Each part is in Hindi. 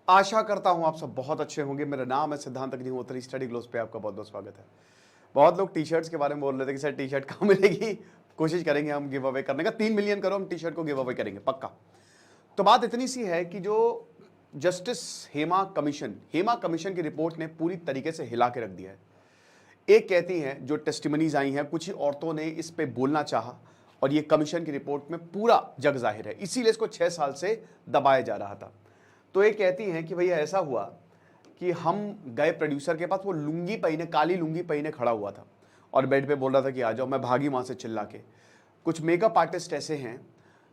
आशा करता हूं आप सब बहुत अच्छे होंगे। मेरा नाम है सिद्धांत अग्निहोत्री, स्टडी ग्लोस पे आपका बहुत बहुत स्वागत है। बहुत लोग टी शर्ट्स के बारे में बोल रहे थे कि सर टी शर्ट कहाँ मिलेगी। कोशिश करेंगे हम गिव अवे करने का, 3 मिलियन करो हम टी शर्ट को गिव अवे करेंगे पक्का। तो बात इतनी सी है कि जो जस्टिस हेमा कमीशन की रिपोर्ट ने पूरी तरीके से हिला के रख दिया है। एक कहती हैं जो टेस्टिमनीज आई हैं, कुछ ही औरतों ने इस पे बोलना चाहा और ये कमीशन की रिपोर्ट में पूरा जग जाहिर है, इसीलिए इसको 6 साल से दबाया जा रहा था। तो ये कहती हैं कि भैया ऐसा हुआ कि हम गए प्रोड्यूसर के पास, वो लुंगी पहने, काली लुंगी पहने खड़ा हुआ था और बेड पे बोल रहा था कि आ जाओ। मैं भागी वहाँ से चिल्ला के। कुछ मेकअप आर्टिस्ट ऐसे हैं,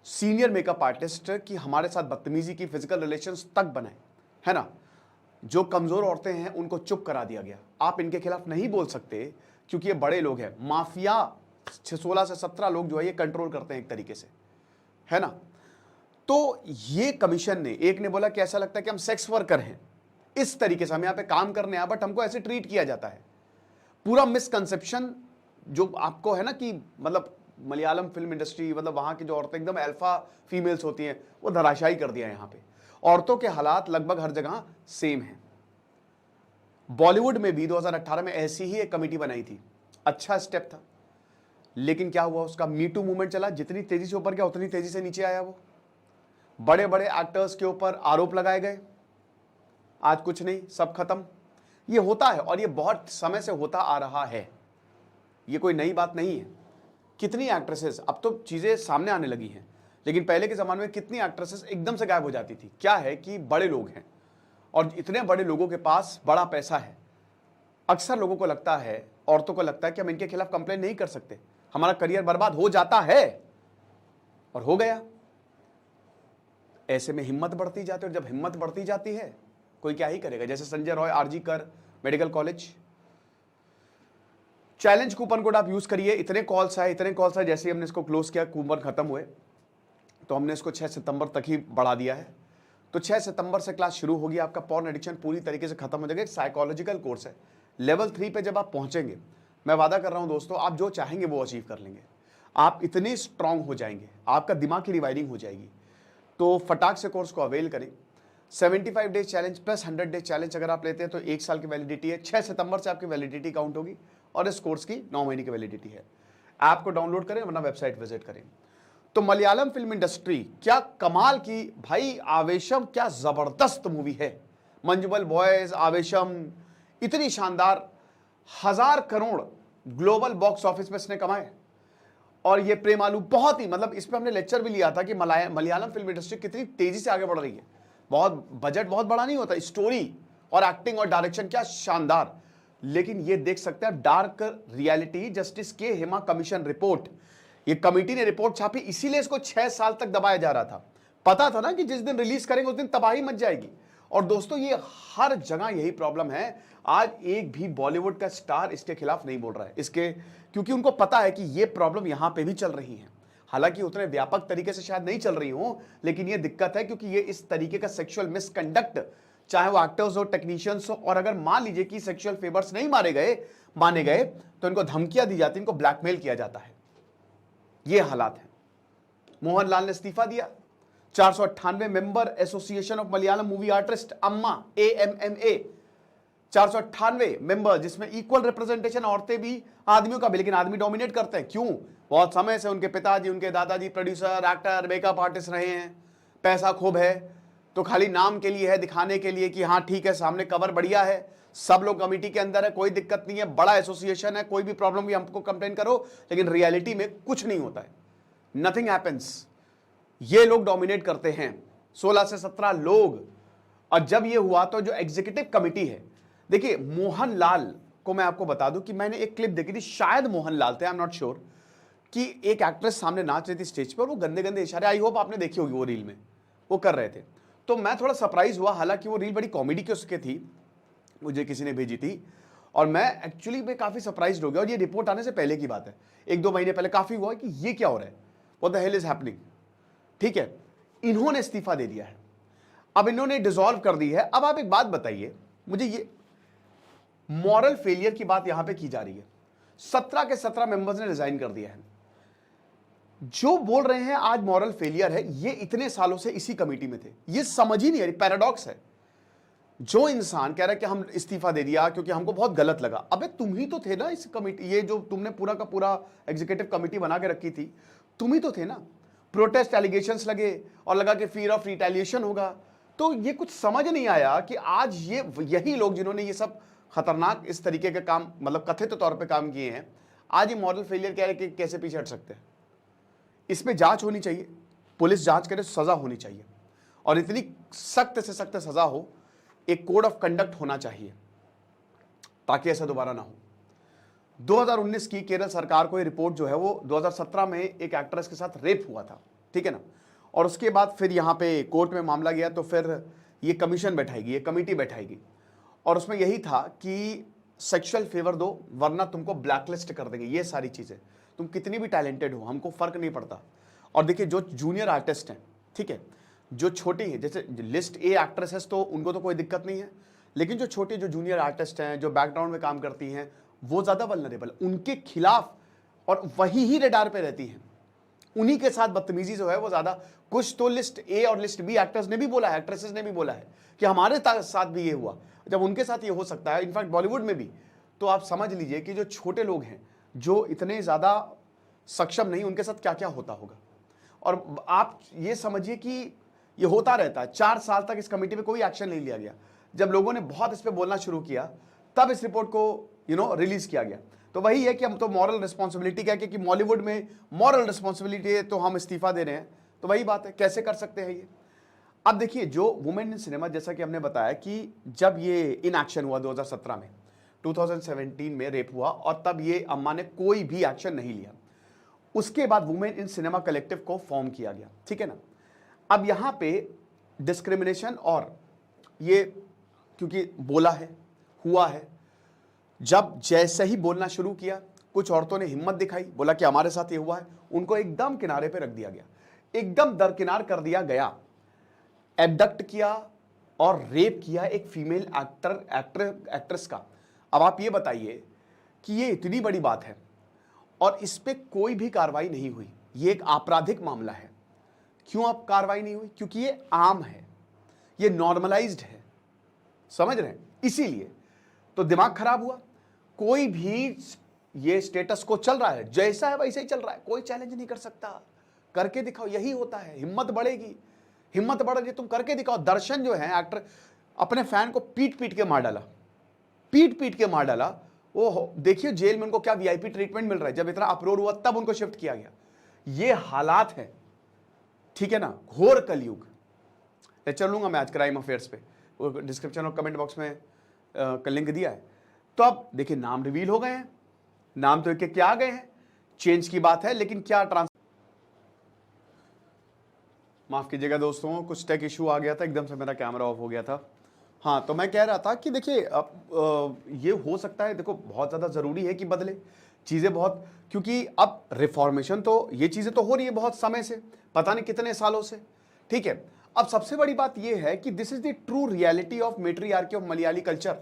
सीनियर मेकअप आर्टिस्ट, कि हमारे साथ बदतमीजी की, फिजिकल रिलेशंस तक बनाए, है ना। जो कमज़ोर औरतें हैं उनको चुप करा दिया गया। आप इनके खिलाफ नहीं बोल सकते क्योंकि ये बड़े लोग हैं। माफिया 16 से 17 लोग जो है ये कंट्रोल करते हैं एक तरीके से, है ना। तो ये कमीशन ने, एक ने बोला कि ऐसा लगता है कि हम सेक्स वर्कर हैं, इस तरीके से हम यहाँ पे काम करने आए बट हमको ऐसे ट्रीट किया जाता है। पूरा मिसकंसेप्शन जो आपको है ना कि मतलब मलयालम फिल्म इंडस्ट्री, मतलब वहां की जो औरतें एकदम अल्फा फीमेल्स होती हैं, वो धराशायी कर दिया है। यहाँ पे औरतों के हालात लगभग हर जगह सेम है। बॉलीवुड में भी 2018 में ऐसी ही एक कमेटी बनाई थी, अच्छा स्टेप था, लेकिन क्या हुआ, उसका मीटू मूवमेंट चला, जितनी तेजी से ऊपर गया उतनी तेजी से नीचे आया। वो बड़े बड़े एक्टर्स के ऊपर आरोप लगाए गए, आज कुछ नहीं, सब खत्म। ये होता है और ये बहुत समय से होता आ रहा है, ये कोई नई बात नहीं है। कितनी एक्ट्रेसेस, अब तो चीजें सामने आने लगी हैं, लेकिन पहले के जमाने में कितनी एक्ट्रेसेस एकदम से गायब हो जाती थी। क्या है कि बड़े लोग हैं और इतने बड़े लोगों के पास बड़ा पैसा है। अक्सर लोगों को लगता है, औरतों को लगता है कि हम इनके खिलाफ कंप्लेन नहीं कर सकते, हमारा करियर बर्बाद हो जाता है, और हो गया। ऐसे में हिम्मत बढ़ती जाती है, और जब हिम्मत बढ़ती जाती है कोई क्या ही करेगा। जैसे संजय रॉय, आरजी कर medical college, challenge coupon code आप यूज करिए। इतने कॉल्स आए, जैसे ही हमने इसको क्लोज किया, कूपन खत्म हुए, तो हमने इसको 6 सितंबर तक ही बढ़ा दिया है। तो 6 सितंबर से क्लास शुरू होगी, आपका पॉर्न एडिक्शन पूरी तरीके से खत्म हो जाएगा। एक साइकोलॉजिकल कोर्स है, लेवल 3 पे जब आप पहुंचेंगे, मैं वादा कर रहा हूं दोस्तों, आप जो चाहेंगे वो अचीव कर लेंगे। आप इतने स्ट्रांग हो जाएंगे, आपका दिमाग की रिवायरिंग हो जाएगी। तो फटाक से कोर्स को अवेल करें। 75 days challenge plus 100 days challenge अगर आप लेते हैं तो 1 साल की वैलिडिटी है। 6 सितंबर से आपकी वैलिडिटी काउंट होगी और इस कोर्स की 9 महीने की वैलिडिटी है। ऐप को डाउनलोड करें वरना वेबसाइट विजिट करें। तो मलयालम फिल्म इंडस्ट्री क्या कमाल की, भाई आवेशम क्या जबरदस्त मूवी है। मंजुमल बॉयज, आवेशम, इतनी शानदार, 1000 करोड़ ग्लोबल बॉक्स ऑफिस में इसने कमाए। और ये प्रेमालू बहुत ही, मतलब इस पे हमने लेक्चर भी लिया था कि मलयालम फिल्म इंडस्ट्री कितनी तेजी से आगे बढ़ रही है। बहुत बजट बहुत बड़ा नहीं होता, स्टोरी और एक्टिंग और डायरेक्शन क्या शानदार। लेकिन ये देख सकते हैं डार्क रियलिटी, जस्टिस के हेमा कमीशन रिपोर्ट, ये कमेटी ने रिपोर्ट छापी, इसीलिए इसको 6 साल तक दबाया जा रहा था। पता था ना कि जिस दिन रिलीज करेंगे उस दिन तबाही मच जाएगी। और दोस्तों ये हर जगह यही प्रॉब्लम है। आज एक भी बॉलीवुड का स्टार इसके खिलाफ नहीं बोल रहा है, इसके, क्योंकि उनको पता है कि ये प्रॉब्लम यहां पे भी चल रही है। हालांकि उतने व्यापक तरीके से शायद नहीं चल रही हो, लेकिन ये दिक्कत है क्योंकि ये इस तरीके का सेक्सुअल मिसकंडक्ट, चाहे वो एक्टर्स हो, टेक्नीशियंस हो, और अगर मान लीजिए कि सेक्सुअल फेवर्स नहीं माने गए तो इनको धमकियां दी जाती, इनको ब्लैकमेल किया जाता है। ये हालात है। मोहनलाल ने इस्तीफा दिया। 498 member association of Malayalam movie artist, अम्मा, AMMA, 498 मेंबर, जिसमें इक्वल रिप्रेजेंटेशन, औरतें भी आदमियों का भी, लेकिन आदमी डोमिनेट करते हैं। क्यों? बहुत समय से उनके पिताजी, उनके दादाजी प्रोड्यूसर, एक्टर, मेकअप आर्टिस्ट रहे हैं। पैसा खूब है तो खाली नाम के लिए है, दिखाने के लिए कि हाँ ठीक है, सामने कवर बढ़िया है, सब लोग कमेटी के अंदर है, कोई दिक्कत नहीं है, बड़ा एसोसिएशन है, कोई भी प्रॉब्लम भी हमको कंप्लेन करो, लेकिन रियलिटी में कुछ नहीं होता है, नथिंग हैपेंस। ये लोग डोमिनेट करते हैं, 16 से 17 लोग। और जब ये हुआ तो जो एग्जीक्यूटिव कमेटी है, देखिए मोहनलाल को मैं आपको बता दूं कि मैंने एक क्लिप देखी थी, शायद मोहनलाल थे, आई एम नॉट श्योर, कि एक एक्ट्रेस सामने नाच रही थी स्टेज पर, वो गंदे गंदे इशारे, आई होप आपने देखी होगी वो रील में, वो कर रहे थे। तो मैं थोड़ा सरप्राइज हुआ, हालांकि वो रील बड़ी कॉमेडी की उसके थी, मुझे किसी ने भेजी थी, और मैं एक्चुअली में काफी सरप्राइज हो गया। और ये रिपोर्ट आने से पहले की बात है, 1-2 महीने पहले काफी हुआ कि ये क्या हो रहा है, what the hell is happening. ठीक है, इन्होंने इस्तीफा दे दिया है, अब इन्होंने डिसॉल्व कर दी है। अब आप एक बात बताइए मुझे, ये मॉरल फेलियर की बात यहां पे की जा रही है। 17 के 17 मेंबर्स ने रिजाइन कर दिया है। जो बोल रहे हैं आज मॉरल फेलियर है, ये इतने सालों से इसी कमेटी में थे, ये समझ ही नहीं आ रही, पैराडॉक्स है। जो इंसान कह रहा है कि हम इस्तीफा दे दिया क्योंकि हमको बहुत गलत लगा, अबे तुम ही तो थे ना इस कमेटी, ये जो तुमने पूरा का पूरा एग्जीक्यूटिव कमेटी बना के रखी थी, तुम ही तो थे ना। प्रोटेस्ट एलिगेशंस लगे और लगा कि फियर ऑफ रिटेलिएशन होगा। तो ये कुछ समझ नहीं आया कि आज ये यही लोग जिन्होंने ये सब खतरनाक इस तरीके के काम मतलब कथित तौर पे काम किए हैं, आज ये मॉरल फेलियर कह रहे कि कैसे पीछे हट सकते हैं। इसमें जांच होनी चाहिए, पुलिस जांच करे, सजा होनी चाहिए और इतनी सख्त से सख्त सजा हो, एक कोड ऑफ कंडक्ट होना चाहिए ताकि ऐसा दोबारा ना हो। 2019 की केरल सरकार को ये रिपोर्ट जो है वो 2017 में एक एक्ट्रेस के साथ रेप हुआ था, ठीक है ना, और उसके बाद फिर यहाँ पे कोर्ट में मामला गया तो फिर ये कमीशन बैठाएगी, ये कमेटी बैठाएगी और उसमें यही था कि सेक्सुअल फेवर दो वरना तुमको ब्लैकलिस्ट कर देंगे। ये सारी चीज़ें, तुम कितनी भी टैलेंटेड हो हमको फ़र्क नहीं पड़ता। और देखिए जो जूनियर आर्टिस्ट हैं, ठीक है, जो छोटी है, जैसे लिस्ट ए एक्ट्रेसेस तो उनको तो कोई दिक्कत नहीं है, लेकिन जो छोटे जो जूनियर आर्टिस्ट हैं, जो बैकग्राउंड में काम करती हैं, वो ज़्यादा वल्नरेबल, उनके खिलाफ और वही ही रडार पे रहती हैं, उन्हीं के साथ बदतमीजी जो है वो ज़्यादा। कुछ तो लिस्ट ए और लिस्ट बी एक्टर्स ने भी बोला है, एक्ट्रेसेस ने भी बोला है कि हमारे साथ भी ये हुआ, जब उनके साथ ये हो सकता है, इनफैक्ट बॉलीवुड में भी। तो आप समझ लीजिए कि जो छोटे लोग हैं, जो इतने ज़्यादा सक्षम नहीं, उनके साथ क्या क्या होता होगा। और आप ये समझिए कि ये होता रहता है। 4 साल तक इस कमेटी पे कोई एक्शन नहीं लिया गया। जब लोगों ने बहुत इस पे बोलना शुरू किया तब इस रिपोर्ट को रिलीज किया गया। तो वही है कि हम तो मॉरल रिस्पॉन्सिबिलिटी क्या कि बॉलीवुड में मॉरल रिस्पॉन्सिबिलिटी है तो हम इस्तीफा दे रहे हैं, तो वही बात है, कैसे कर सकते हैं ये। अब देखिए जो वुमेन इन सिनेमा, जैसा कि हमने बताया कि जब ये इन एक्शन हुआ 2017 में, 2017 में रेप हुआ और तब ये अम्मा ने कोई भी एक्शन नहीं लिया। उसके बाद वुमेन इन सिनेमा कलेक्टिव को फॉर्म किया गया, ठीक है ना। अब यहां पे डिस्क्रिमिनेशन और ये क्योंकि बोला है, हुआ है, जब जैसे ही बोलना शुरू किया कुछ औरतों ने हिम्मत दिखाई, बोला कि हमारे साथ ये हुआ है, उनको एकदम किनारे पे रख दिया गया, एकदम दरकिनार कर दिया गया। एबडक्ट किया और रेप किया एक फीमेल एक्ट्रेस का। अब आप ये बताइए कि ये इतनी बड़ी बात है और इस पे कोई भी कार्रवाई नहीं हुई। ये एक आपराधिक मामला है। क्यों अब कार्रवाई नहीं हुई? क्योंकि ये आम है, ये नॉर्मलाइज्ड है, समझ रहे हैं, इसीलिए तो दिमाग खराब हुआ। कोई भी ये स्टेटस को चल रहा है, जैसा है वैसे ही चल रहा है, कोई चैलेंज नहीं कर सकता। करके दिखाओ, यही होता है, हिम्मत बढ़ेगी, हिम्मत बढ़ रही, तुम करके दिखाओ। दर्शन जो है एक्टर, अपने फैन को पीट पीट के मार डाला, पीट पीट के मार डाला। वो देखिए जेल में उनको क्या वीआईपी ट्रीटमेंट मिल रहा है। जब इतना अप्रोर हुआ तब उनको शिफ्ट किया गया। ये हालात है, ठीक है ना, घोर कलयुग। लेक्चर लूंगा मैं आज क्राइम अफेयर्स पे, वो डिस्क्रिप्शन और कमेंट बॉक्स में लिंक दिया है। तो अब देखिए नाम रिवील हो गए हैं, नाम तो एक क्या आ गए हैं, चेंज की बात है, लेकिन क्या माफ कीजिएगा दोस्तों, कुछ टेक इशू आ गया था, एकदम से मेरा कैमरा ऑफ हो गया था। हाँ, तो मैं कह रहा था कि देखिए अब ये हो सकता है, देखो बहुत ज़्यादा ज़रूरी है कि बदले चीज़ें बहुत, क्योंकि अब रिफॉर्मेशन तो ये चीज़ें तो हो रही है बहुत समय से, पता नहीं कितने सालों से, ठीक है। अब सबसे बड़ी बात ये है कि this is the true reality of matriarchy of Malayali culture.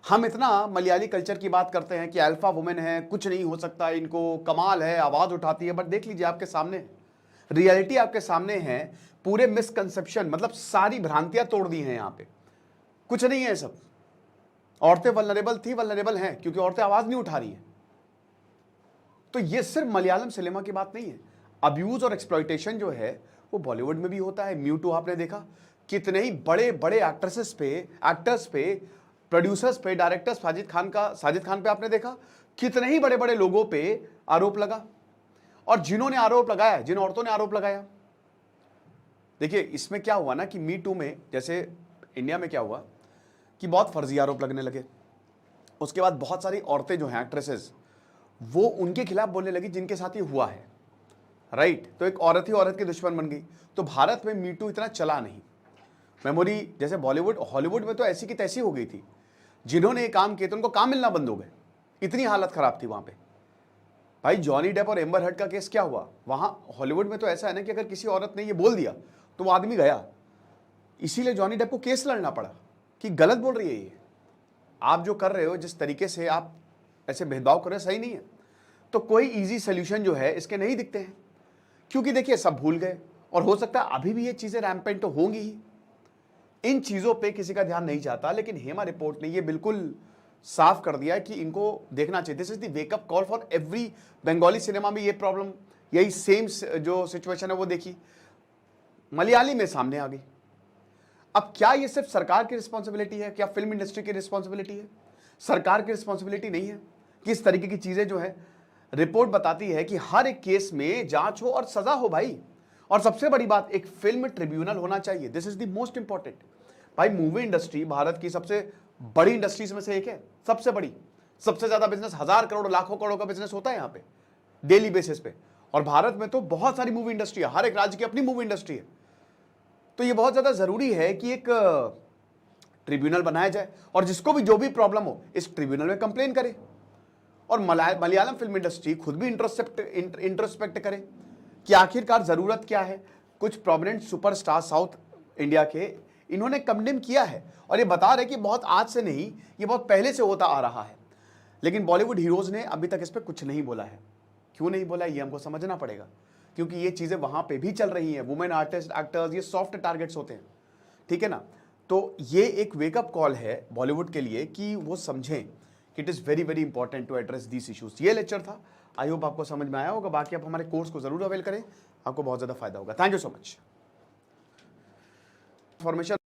हम इतना मलयाली कल्चर की बात करते हैं कि अल्फा वुमेन है, कुछ नहीं हो सकता, इनको कमाल है, आवाज़ उठाती है, बट देख लीजिए आपके सामने रियलिटी, आपके सामने है। पूरे मिसकंसेप्शन, मतलब सारी भ्रांतियां तोड़ दी हैं यहाँ पे, कुछ नहीं है सब। औरतें वल्नरेबल थी, वल्नरेबल हैं, क्योंकि औरतें आवाज नहीं उठा रही हैं। तो ये सिर्फ मलयालम सिनेमा की बात नहीं है। अब्यूज और एक्सप्लॉइटेशन जो है वो बॉलीवुड में भी होता है। म्यू 2 आपने देखा, कितने ही बड़े बड़े एक्ट्रेसेस पे, एक्टर्स पे, प्रोड्यूसर्स पे, डायरेक्टर्स, साजिद खान पे आपने देखा, कितने ही बड़े बड़े लोगों पे आरोप लगा। और जिन्होंने आरोप लगाया, जिन औरतों ने आरोप लगाया, देखिए इसमें क्या हुआ ना कि मी 2 में, जैसे इंडिया में क्या हुआ कि बहुत फर्जी आरोप लगने लगे। उसके बाद बहुत सारी औरतें जो हैं एक्ट्रेसेस, वो उनके खिलाफ बोलने लगी जिनके साथ ये हुआ है, राइट। तो एक औरत ही औरत की दुश्मन बन गई। तो भारत में मी 2 इतना चला नहीं। मेमोरी जैसे बॉलीवुड, हॉलीवुड में तो ऐसी की तैसी हो गई थी। जिन्होंने ये काम किए तो उनको काम मिलना बंद हो गए, इतनी हालत खराब थी वहां पे। भाई जॉनी डेप और एम्बर हर्ड का केस क्या हुआ वहां, हॉलीवुड में तो ऐसा है ना कि अगर किसी औरत ने ये बोल दिया तो वो आदमी गया। इसीलिए जॉनी डेप को केस लड़ना पड़ा कि गलत बोल रही है ये, आप जो कर रहे हो, जिस तरीके से आप ऐसे भेदभाव कर रहे हो, सही नहीं है। तो कोई इजी सोल्यूशन जो है इसके नहीं दिखते हैं, क्योंकि देखिए सब भूल गए। और हो सकता है अभी भी ये चीजें रैम्पेंट तो होंगी ही, इन चीज़ों पे किसी का ध्यान नहीं जाता, लेकिन हेमा रिपोर्ट ने ये बिल्कुल साफ कर दिया है कि इनको देखना चाहिए। This is the wake up call for every Bengali cinema में ये प्रॉब्लम, यही सेम जो सिचुएशन है वो देखी, मलयाली में सामने आ गई। अब क्या ये सिर्फ सरकार की रिस्पॉन्सिबिलिटी है? क्या फिल्म इंडस्ट्री की रिस्पॉन्सिबिलिटी है? सरकार की रिस्पॉन्सिबिलिटी नहीं है कि इस तरीके की चीजें जो है, रिपोर्ट बताती है कि हर एक केस में जांच हो और सजा हो भाई। और सबसे बड़ी बात, एक फिल्म ट्रिब्यूनल होना चाहिए। This is the most important. भाई मूवी इंडस्ट्री भारत की सबसे बड़ी इंडस्ट्रीज में से एक है, सबसे बड़ी, सबसे ज्यादा बिजनेस, 1000 करोड़ लाखों करोड़ का बिजनेस होता है यहाँ पे डेली बेसिस पे। और भारत में तो बहुत सारी मूवी इंडस्ट्री है, हर एक राज्य की अपनी मूवी इंडस्ट्री है। तो ये बहुत ज्यादा जरूरी है कि एक ट्रिब्यूनल बनाया जाए और जिसको भी जो भी प्रॉब्लम हो इस ट्रिब्यूनल में कंप्लेन करे। और मलयालम फिल्म इंडस्ट्री खुद भी इंट्रोस्पेक्ट करे कि आखिरकार जरूरत क्या है। कुछ प्रोमिनेंट सुपरस्टार साउथ इंडिया के इन्होंने कंडेम किया है और ये बता रहे कि बहुत आज से नहीं, ये बहुत पहले से होता आ रहा है। लेकिन बॉलीवुड हीरोज ने अभी तक इस पर कुछ नहीं बोला है। क्यों नहीं बोला ये हमको समझना पड़ेगा, क्योंकि ये चीजें वहां पे भी चल रही हैं। वुमेन आर्टिस्ट, एक्टर्स, ये सॉफ्ट टारगेट्स होते हैं, ठीक है ना। तो ये एक वेकअप कॉल है बॉलीवुड के लिए कि वो समझें कि it is very very important to address these issues. ये लेक्चर था, आई होप आपको समझ में आया होगा। बाकी आप हमारे कोर्स को जरूर अवेल करें, आपको बहुत ज्यादा फायदा होगा। Thank you so much. Information